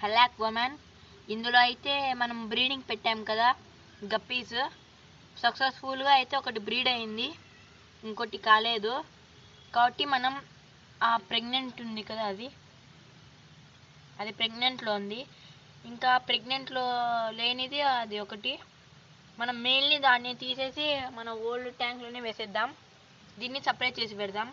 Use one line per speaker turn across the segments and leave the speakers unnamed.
హలాక్ women. ఇందులో అయితే మనం బ్రీడింగ్ పెట్టాం కదా గప్పీస్, సక్సెస్ఫుల్గా అయితే ఒకటి బ్రీడ్ అయింది, ఇంకోటి కాలేదు. కాబట్టి మనం ఆ ప్రెగ్నెంట్ ఉంది కదా అది ప్రెగ్నెంట్లో ఉంది. ఇంకా ప్రెగ్నెంట్లో లేనిది అది ఒకటి. మనం మెయిల్ని దాన్ని తీసేసి మన ఓల్డ్ ట్యాంక్లోనే వేసేద్దాం. దీన్ని సపరేట్ చేసి పెడదాం.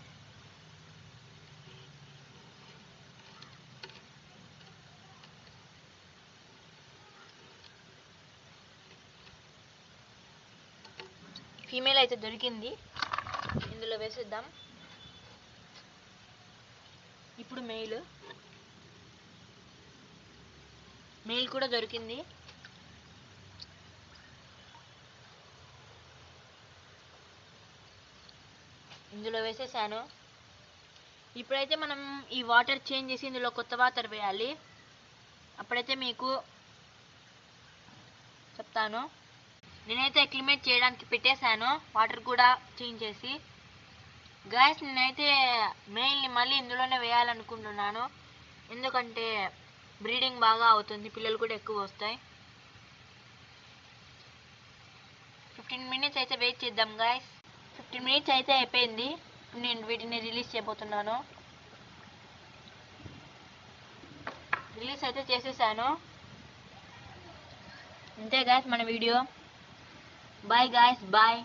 ఫీమేల్ అయితే దొరికింది, ఇందులో వేసేద్దాం. ఇప్పుడు మెయిల్ కూడా దొరికింది. ఇందులో వేసేసాను. ఇప్పుడైతే మనం ఈ వాటర్ చేంజ్ చేసి ఇందులో కొత్త వాటర్ వేయాలి. అప్పుడైతే మీకు చెప్తాను. నేనైతే అక్లిమేట్ చేయడానికి పెట్టేశాను, వాటర్ కూడా చేంజ్ చేసి. గాయస్, నేనైతే మెయిల్ని మళ్ళీ ఇందులోనే వేయాలనుకుంటున్నాను, ఎందుకంటే బ్రీడింగ్ బాగా అవుతుంది, పిల్లలు కూడా ఎక్కువ వస్తాయి. 15 మినిట్స్ అయితే వెయిట్ చేద్దాం గాయస్. 15 మినిట్స్ అయితే అయిపోయింది. నేను వీటిని రిలీజ్ చేయబోతున్నాను. రిలీజ్ అయితే చేసేసాను. అంతే గాయస్ మన వీడియో. Bye guys, bye.